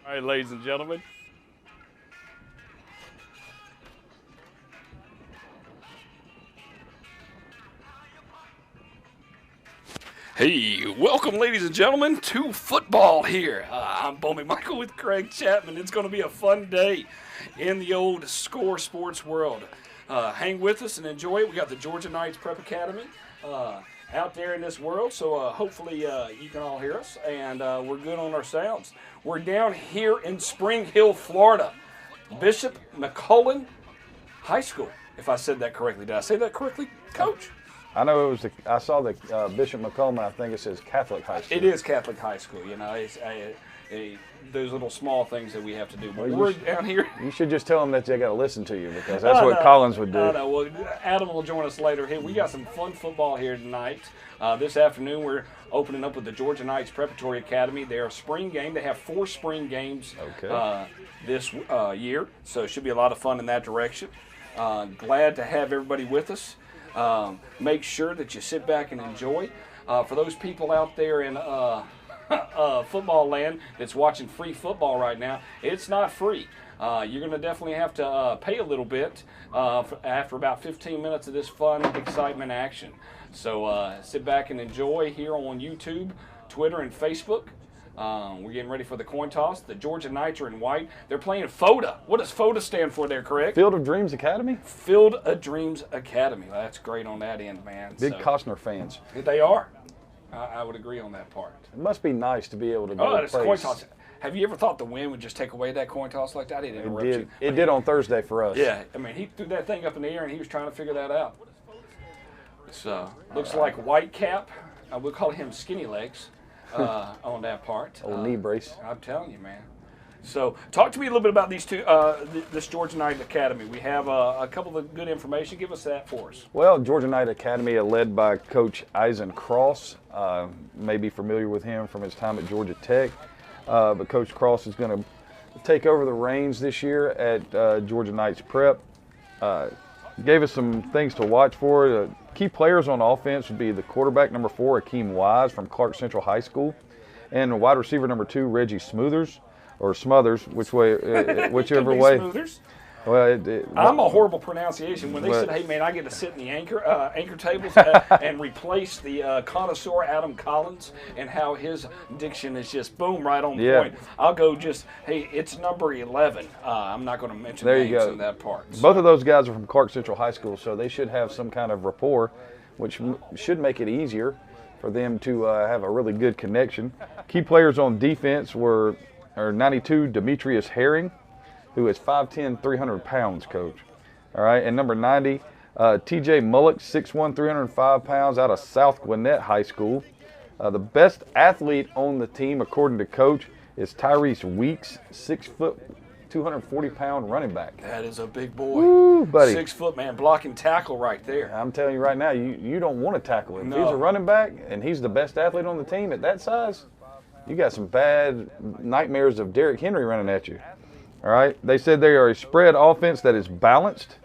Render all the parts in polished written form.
All right, ladies and gentlemen. Hey, welcome, ladies and gentlemen, to football here. I'm Bo McMichael with Craig Chapman. It's going to be a fun day in the old Score Sports world. Hang with us and enjoy it. We got the Georgia Knights Prep Academy out there in this world, so hopefully you can all hear us, and we're good on our sounds. We're down here in Spring Hill, Florida, Bishop McCullough High School, if I said that correctly. Did I say that correctly, Coach? I know it was. I saw the Bishop McCullough. I think it says Catholic High School. It is Catholic High School. You know, it's those little small things that we have to do. But we're down here. You should just tell them that they got to listen to you, because that's what Collins would do. I know. Well, Adam will join us later. Hey, we got some fun football here tonight. This afternoon, we're opening up with the Georgia Knights Preparatory Academy. They're a spring game. They have 4 spring games this year, so it should be a lot of fun in that direction. Glad to have everybody with us. Make sure that you sit back and enjoy. For those people out there in football land that's watching free football right now, it's not free. You're going to definitely have to pay a little bit after about 15 minutes of this fun, excitement action. So sit back and enjoy here on YouTube, Twitter, and Facebook. We're getting ready for the coin toss. The Georgia Knights are in white. They're playing FODA. What does FODA stand for there, correct? Field of Dreams Academy? Field of Dreams Academy. That's great on that end, man. Big Costner fans. They are. I would agree on that part. It must be nice to be able to go to it's a coin toss. Have you ever thought the wind would just take away that coin toss like that? It did on Thursday for us. Yeah. I mean, he threw that thing up in the air, and he was trying to figure that out. So, looks like Whitecap. We'll call him Skinny Legs. On that part. Old knee brace. I'm telling you, man. So, talk to me a little bit about these two, this Georgia Knight Academy. We have a couple of good information. Give us that for us. Well, Georgia Knight Academy, led by Coach Eisen Cross. May be familiar with him from his time at Georgia Tech. But Coach Cross is going to take over the reins this year at Georgia Knights Prep. Gave us some things to watch for. Key players on offense would be the quarterback, number 4, Akeem Wise from Clark Central High School, and wide receiver, number 2, Reggie Smothers, or Smothers, whichever way. Smoothers. Well, I'm a horrible pronunciation. When they said, hey, man, I get to sit in the anchor tables and replace the connoisseur Adam Collins, and how his diction is just boom, right on point. I'll go just, hey, it's number 11. I'm not going to mention names in that part. So. Both of those guys are from Clark Central High School, so they should have some kind of rapport, which should make it easier for them to have a really good connection. Key players on defense are 92, Demetrius Herring, who is 5'10", 300 pounds, Coach. All right, and number 90, TJ Mullock, 6'1", 305 pounds, out of South Gwinnett High School. The best athlete on the team, according to Coach, is Tyrese Weeks, 6 foot, 240 pound running back. That is a big boy. Woo, buddy. 6 foot, man, blocking tackle right there. I'm telling you right now, you don't want to tackle him. No. If he's a running back and he's the best athlete on the team at that size, you got some bad nightmares of Derrick Henry running at you. All right, they said they are a spread offense that is balanced.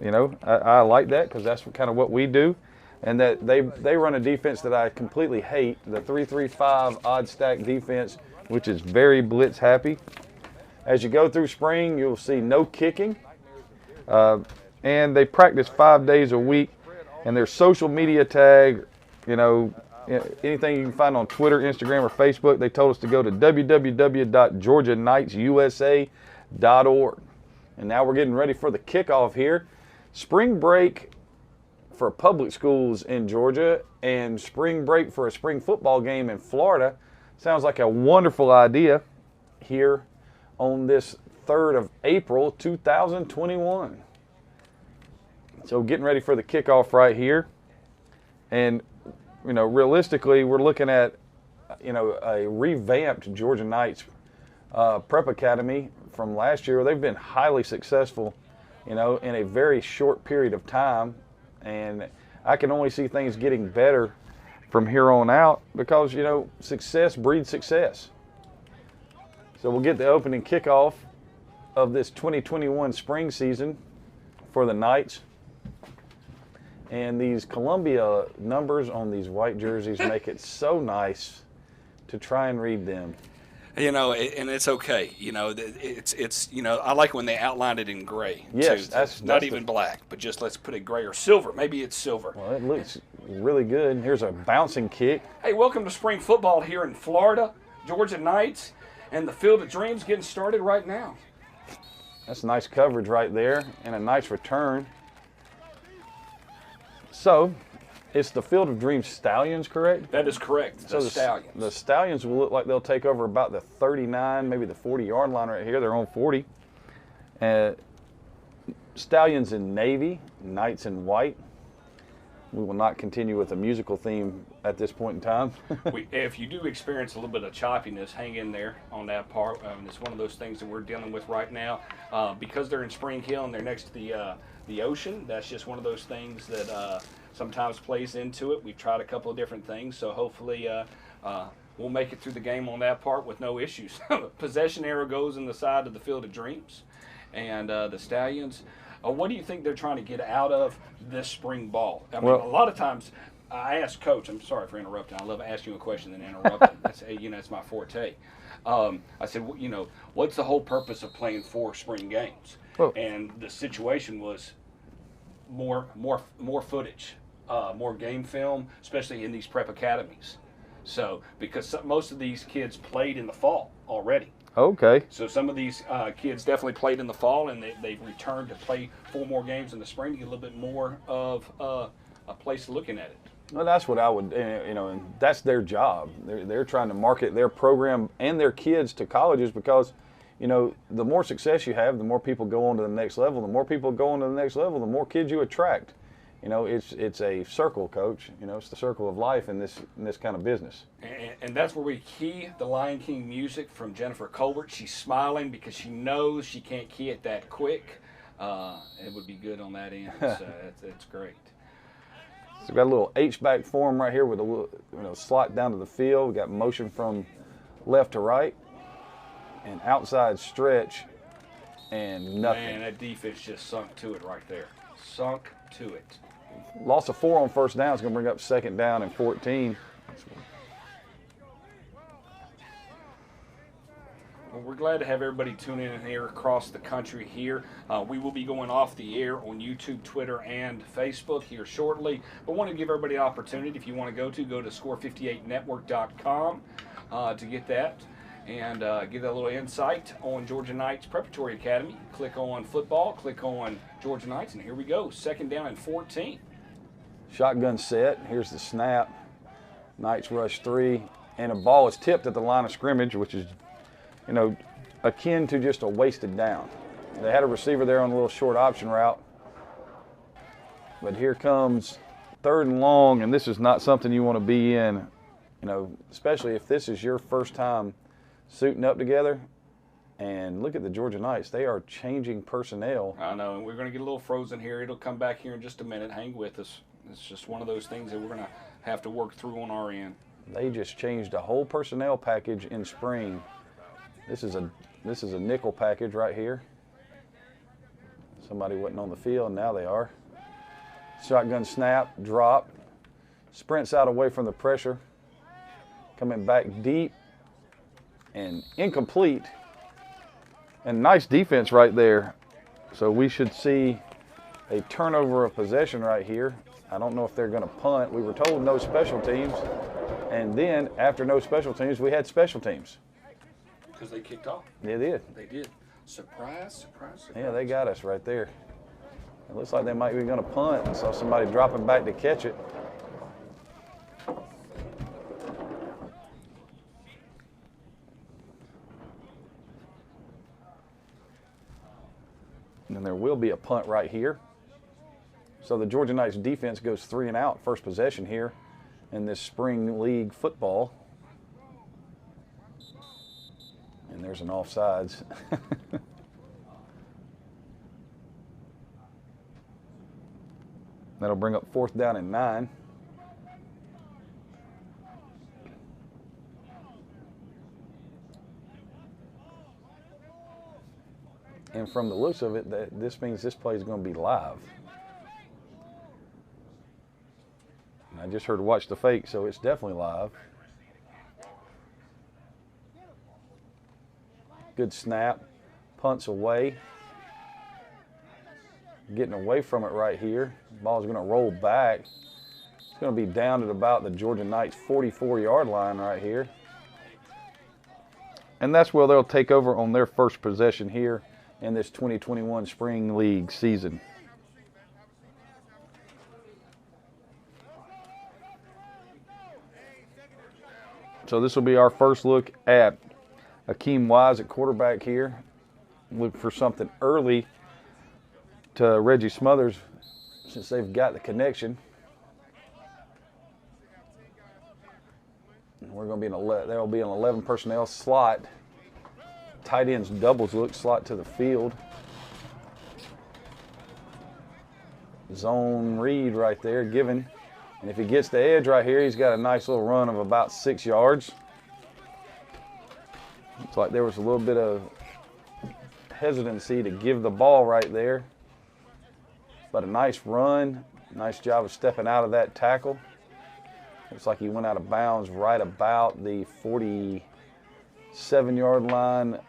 You know, I like that, because that's kind of what we do. And that they run a defense that I completely hate, the 3-3-5 odd stack defense, which is very blitz happy. As you go through spring, you'll see no kicking. And they practice 5 days a week. And their social media tag, you know, anything you can find on Twitter, Instagram, or Facebook, they told us to go to www.georgiaknightsusa.org. And now we're getting ready for the kickoff here. Spring break for public schools in Georgia and spring break for a spring football game in Florida sounds like a wonderful idea here on this 3rd of April, 2021. So getting ready for the kickoff right here. And you know, realistically, we're looking at, you know, a revamped Georgia Knights Prep Academy from last year. They've been highly successful, you know, in a very short period of time. And I can only see things getting better from here on out, because, you know, success breeds success. So we'll get the opening kickoff of this 2021 spring season for the Knights. And these Columbia numbers on these white jerseys make it so nice to try and read them. You know, and it's okay. You know, it's you know, I like when they outline it in gray. Yes, too. that's Not even black, but just let's put it gray or silver. Maybe it's silver. Well, it looks really good. Here's a bouncing kick. Hey, welcome to spring football here in Florida, Georgia Knights, and the Field of Dreams getting started right now. That's nice coverage right there, and a nice return. So, it's the Field of Dreams Stallions, correct? That is correct. The Stallions. The Stallions will look like they'll take over about the 39, maybe the 40-yard line right here. They're on 40. Stallions in navy, Knights in white. We will not continue with a musical theme at this point in time. If you do experience a little bit of choppiness, hang in there on that part. It's one of those things that we're dealing with right now. Because they're in Spring Hill and they're next to the ocean, that's just one of those things that sometimes plays into it. We've tried a couple of different things, so hopefully we'll make it through the game on that part with no issues. Possession arrow goes in the side of the Field of Dreams. And the Stallions, what do you think they're trying to get out of this spring ball? I mean, a lot of times I ask Coach, I'm sorry for interrupting. I love asking you a question and interrupting. That's, you know, it's my forte. I said, well, you know, what's the whole purpose of playing 4 spring games? And the situation was more footage, more game film, especially in these prep academies. So, because most of these kids played in the fall already. Okay. So some of these kids definitely played in the fall, and they've returned to play 4 more games in the spring to get a little bit more of a place looking at it. Well, that's what I would, you know, and that's their job. They're trying to market their program and their kids to colleges because, you know, the more success you have, the more people go on to the next level. The more people go on to the next level, the more kids you attract. You know, it's a circle, Coach. You know, it's the circle of life in this kind of business. And that's where we key the Lion King music from Jennifer Colbert. She's smiling because she knows she can't key it that quick. It would be good on that end. So it's great. So we've got a little H-back form right here with a little, you know, slot down to the field. We got motion from left to right and outside stretch and nothing. Man, that defense just sunk to it right there. Sunk to it. Loss of 4 on first down is going to bring up 2nd down and 14. Well, we're glad to have everybody tuning in here across the country here. We will be going off the air on YouTube, Twitter, and Facebook here shortly. But want to give everybody an opportunity, if you want to go to score58network.com to get that and get that little insight on Georgia Knights Preparatory Academy. Click on football, click on Georgia Knights, and here we go. 2nd down and 14. Shotgun set. Here's the snap. Knights rush 3, and a ball is tipped at the line of scrimmage, which is, you know, akin to just a wasted down. They had a receiver there on a little short option route, but here comes 3rd and long, and this is not something you want to be in, you know, especially if this is your first time suiting up together. And look at the Georgia Knights. They are changing personnel. I know, and we're going to get a little frozen here. It'll come back here in just a minute. Hang with us. It's just one of those things that we're going to have to work through on our end. They just changed a whole personnel package in spring. This is a nickel package right here. Somebody wasn't on the field, now they are. Shotgun snap, drop, sprints out away from the pressure, coming back deep and incomplete. And nice defense right there. So we should see a turnover of possession right here. I don't know if they're going to punt. We were told no special teams. And then after no special teams, we had special teams. Because they kicked off. They did. They did. Surprise, surprise, surprise. Yeah, they got us right there. It looks like they might be going to punt. I saw somebody dropping back to catch it. And there will be a punt right here. So the Georgia Knights defense goes 3 and out, first possession here in this spring league football. And there's an offsides. That'll bring up 4th down and 9. And from the looks of it, this means this play is going to be live. And I just heard watch the fake, so it's definitely live. Good snap. Punts away. Getting away from it right here. Ball's going to roll back. It's going to be down at about the Georgia Knights 44-yard line right here. And that's where they'll take over on their first possession here in this 2021 Spring League season. So this will be our first look at Akeem Wise at quarterback here. Look for something early to Reggie Smothers since they've got the connection. We're going to be there will be an 11 personnel slot. Tight ends doubles look slot to the field. Zone read right there given. And if he gets the edge right here, he's got a nice little run of about 6 yards. Looks like there was a little bit of hesitancy to give the ball right there. But a nice run, nice job of stepping out of that tackle. Looks like he went out of bounds right about the 47-yard line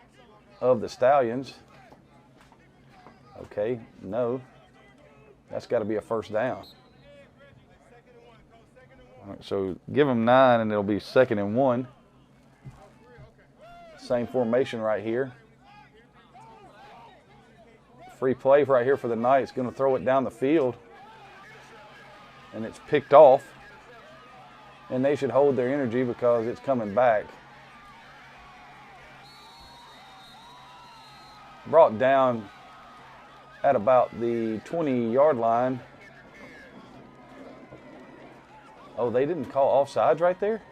of the Stallions. Okay, no. That's got to be a first down. All right, so give them 9 and it'll be 2nd and 1. Same formation right here. Free play right here for the Knights. Going to throw it down the field. And it's picked off. And they should hold their energy because it's coming back. Brought down at about the 20-yard line. Oh, they didn't call offsides right there?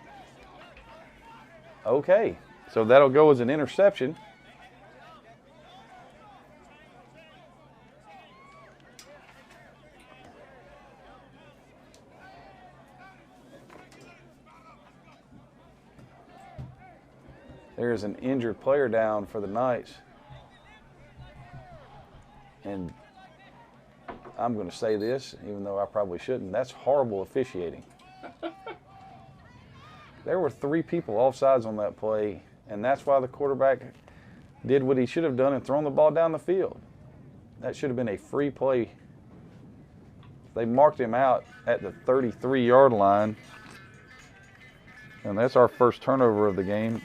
Okay, so that'll go as an interception. There's an injured player down for the Knights. And I'm going to say this, even though I probably shouldn't, that's horrible officiating. There were 3 people offsides on that play, and that's why the quarterback did what he should have done and thrown the ball down the field. That should have been a free play. They marked him out at the 33-yard line, and that's our first turnover of the game,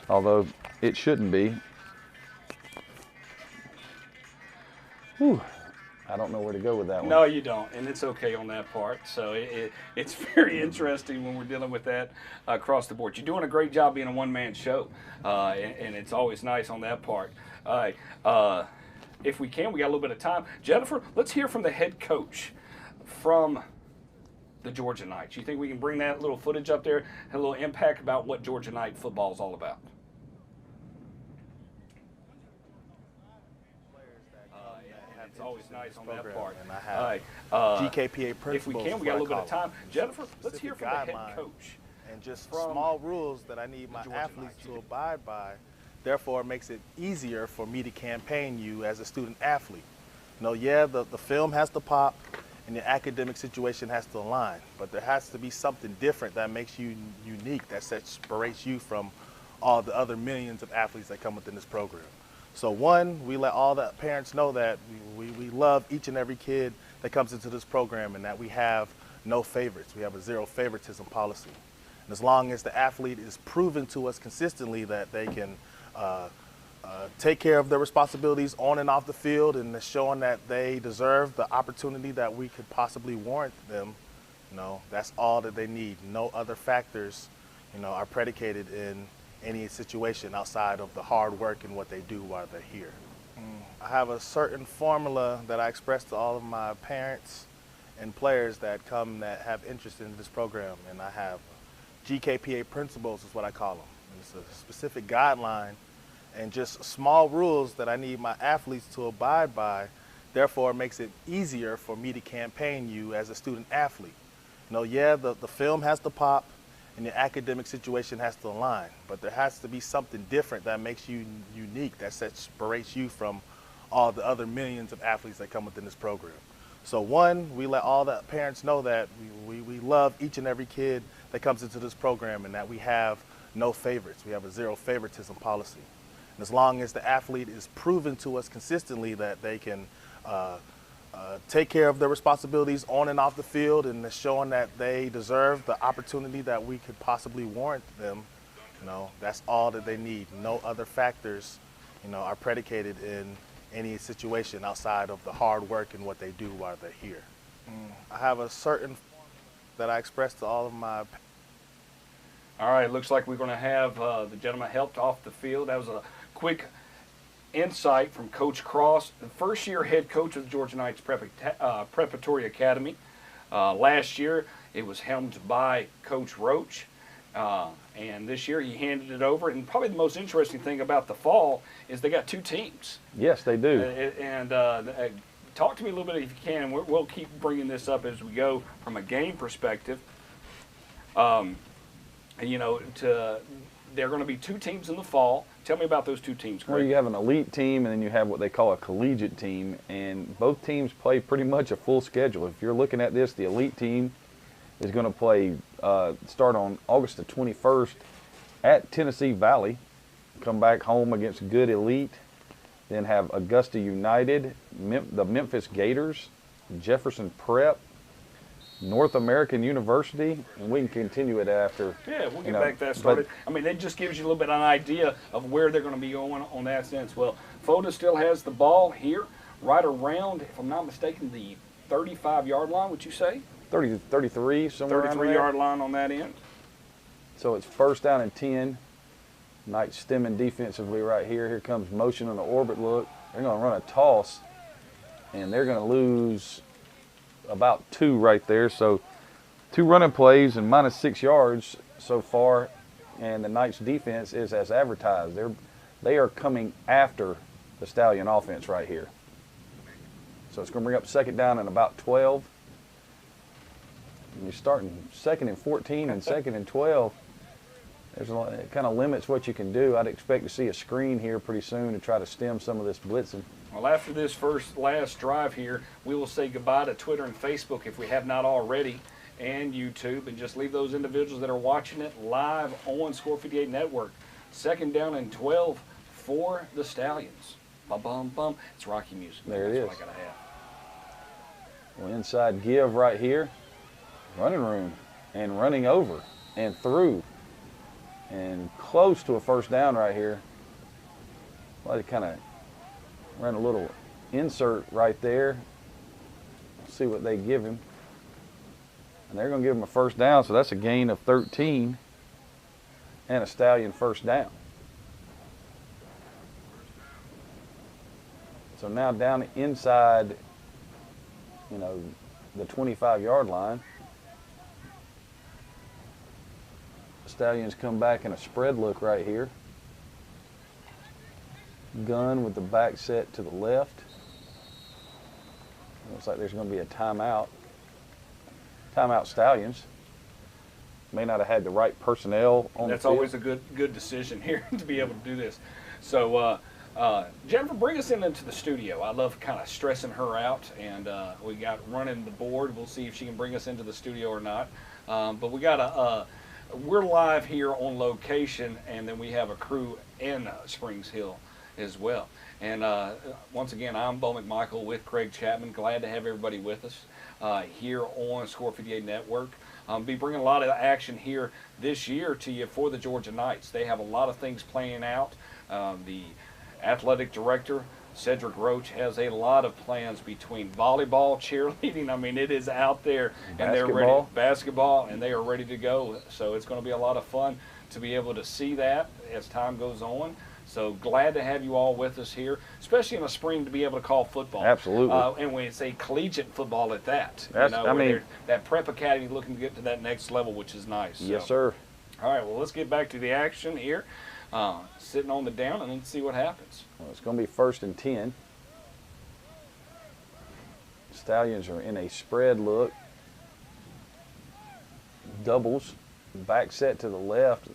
although it shouldn't be. Whew. I don't know where to go with that one. No, you don't, and it's okay on that part. So it's very interesting when we're dealing with that across the board. You're doing a great job being a one-man show, and it's always nice on that part. All right, if we can, we got a little bit of time. Jennifer, let's hear from the head coach from the Georgia Knights. You think we can bring that little footage up there, have a little impact about what Georgia Knight football is all about? It's always nice on that part. And I have GKPA principles. If we can, we got a little bit of time. Jennifer, let's hear from the head coach. And just small rules that I need my athletes to abide by. Therefore, it makes it easier for me to campaign you as a student athlete. You know, yeah, the film has to pop and your academic situation has to align, but there has to be something different that makes you unique, that separates you from all the other millions of athletes that come within this program. So 1, we let all the parents know that we love each and every kid that comes into this program and that we have no favorites. We have a 0 favoritism policy. And as long as the athlete is proven to us consistently that they can take care of their responsibilities on and off the field and showing that they deserve the opportunity that we could possibly warrant them, you know, that's all that they need. No other factors, you know, are predicated in any situation outside of the hard work and what they do while they're here. I have a certain formula that I express to all of my parents and players that come that have interest in this program, and I have GKPA principles is what I call them. And it's a specific guideline and just small rules that I need my athletes to abide by. Therefore, it makes it easier for me to campaign you as a student athlete. You know, yeah, the film has to pop and your academic situation has to align, but there has to be something different that makes you unique, that separates you from all the other millions of athletes that come within this program. So 1, we let all the parents know that we love each and every kid that comes into this program and that we have no favorites. We have a 0 favoritism policy. And as long as the athlete is proven to us consistently that they can take care of their responsibilities on and off the field, and is showing that they deserve the opportunity that we could possibly warrant them, that's all that they need. No other factors, are predicated in any situation outside of the hard work and what they do while they're here. I have a certain that I express to all of my. All right, looks like we're going to have the gentleman helped off the field. That was a quick insight from Coach Cross, the first-year head coach of the Georgia Knights Preparatory Academy. Last year, it was helmed by Coach Roach, and this year he handed it over. And probably the most interesting thing about the fall is they got 2 teams. Yes, they do. And talk to me a little bit if you can. We'll keep bringing this up as we go from a game perspective. There are going to be 2 teams in the fall. Tell me about those 2 teams, Greg. Well, you have an elite team, and then you have what they call a collegiate team, and both teams play pretty much a full schedule. If you're looking at this, the elite team is going to play, start on August the 21st at Tennessee Valley, come back home against good elite, then have Augusta United, the Memphis Gators, Jefferson Prep, North American University, and we can continue it after. Yeah, we'll get back that started. I mean, that just gives you a little bit of an idea of where they're going to be going on that sense. Well, Foda still has the ball here, right around, if I'm not mistaken, the 35-yard line, would you say? 33, somewhere around there. 33-yard line on that end. So it's 1st down and 10. Knights stemming defensively right here. Here comes motion on the orbit look. They're going to run a toss, and they're going to lose about 2 right there. So 2 running plays and -6 yards so far, and the Knights defense is as advertised. They are coming after the Stallion offense right here. So it's going to bring up 2nd down and about 12. And you're starting 2nd and 14 and 2nd and 12. There's a lot, it kind of limits what you can do. I'd expect to see a screen here pretty soon to try to stem some of this blitzing. Well, after this last drive here, we will say goodbye to Twitter and Facebook if we have not already, and YouTube, and just leave those individuals that are watching it live on Score 58 Network. 2nd down and 12 for the Stallions. Bum. It's Rocky music. There it is. That's what I gotta have. Well, inside give right here. Running room and running over and through and close to a 1st down right here. Well, they kind of run a little insert right there. See what they give him. And they're going to give him a 1st down, so that's a gain of 13 and a Stallion 1st down. So now down inside, the 25-yard line. Stallions come back in a spread look right here. Gun with the back set to the left. Looks like there's going to be a timeout. Timeout Stallions. May not have had the right personnel on the field. That's always a good decision here to be able to do this. So, Jennifer, bring us into the studio. I love kind of stressing her out, and we got running the board. We'll see if she can bring us into the studio or not. But we got we're live here on location, and then we have a crew in Springs Hill as well. And once again, I'm Bo McMichael with Craig Chapman. Glad to have everybody with us here on Score 58 Network. Be bringing a lot of action here this year to you for the Georgia Knights. They have a lot of things playing out. The athletic director, Cedric Roach, has a lot of plans between volleyball, cheerleading. I mean, it is out there, and they're ready. Basketball, and they are ready to go. So it's going to be a lot of fun to be able to see that as time goes on. So glad to have you all with us here, especially in the spring, to be able to call football. Absolutely. And when it's a collegiate football at that. That's, that prep academy looking to get to that next level, which is nice. Yes, sir. All right, well, let's get back to the action here. Sitting on the down, and let's see what happens. Well, it's going to be 1st and 10. Stallions are in a spread look. Doubles. Back set to the left.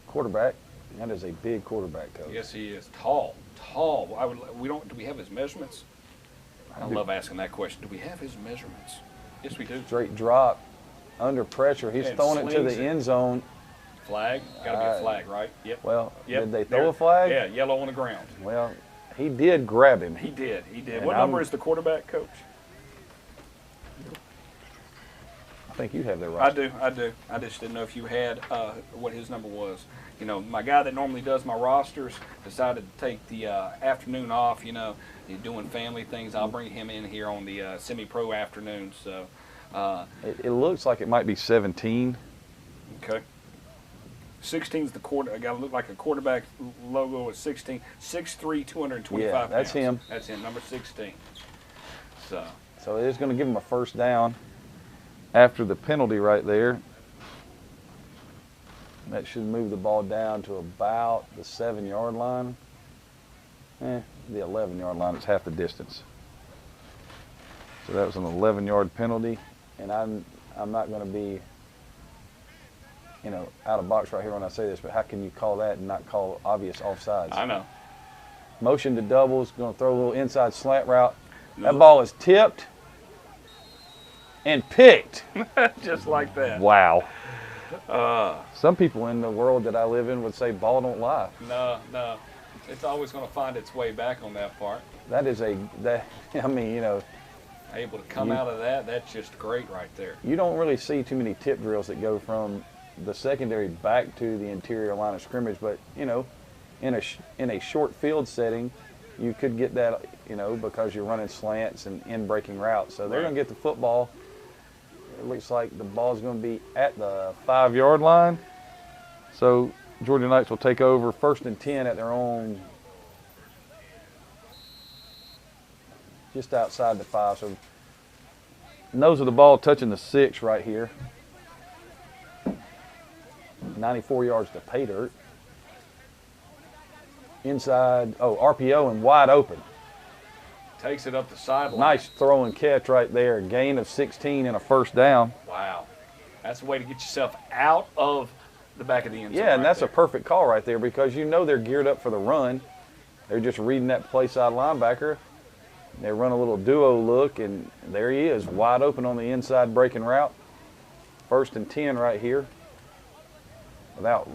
Quarterback. That is a big quarterback, coach. Yes, he is. Tall. Do we have his measurements? I love asking that question. Do we have his measurements? Yes, we do. Straight drop. Under pressure. He's throwing it to the end zone. Flag? Got to be a flag, right? Yep. Well, Yep. did they throw a flag? Yeah, yellow on the ground. Well, he did grab him. He did. And What number is the quarterback, Coach? I think you have that right. I do. I just didn't know if you had what his number was. You know, my guy that normally does my rosters decided to take the afternoon off. You know, he's doing family things. I'll bring him in here on the semi-pro afternoon. So it looks like it might be 17. Okay. 16 is the quarter. I got to look like a quarterback logo at 16. 6'3", 225 Yeah, that's pounds. him. That's him, number 16. So it is going to give him a first down after the penalty right there. That should move the ball down to about the 7-yard line. The 11-yard line. It's half the distance. So that was an 11-yard penalty, and I'm not going to be, you know, out of box right here when I say this, but how can you call that and not call obvious offsides? I know. Motion to doubles, going to throw a little inside slant route. That ball is tipped and picked. Just like that. Wow. Some people in the world that I live in would say ball don't lie. No. It's always going to find its way back on that part. I mean, you know. Able to come out of that, that's just great right there. You don't really see too many tip drills that go from the secondary back to the interior line of scrimmage, but, you know, in a short field setting, you could get that, you know, because you're running slants and in-breaking routes. So they're going to get the football. It looks like the ball's going to be at the 5-yard line. So Georgia Knights will take over 1st and 10 at their own, just outside the 5. So nose of the ball touching the 6 right here. 94 yards to pay dirt. Inside, RPO and wide open. Takes it up the sideline. Nice throw and catch right there. Gain of 16 and a first down. Wow. That's a way to get yourself out of the back of the end zone. Yeah, and that's a perfect call right there because you know they're geared up for the run. They're just reading that play side linebacker. They run a little duo look, and there he is, wide open on the inside breaking route. 1st and 10 right here. Without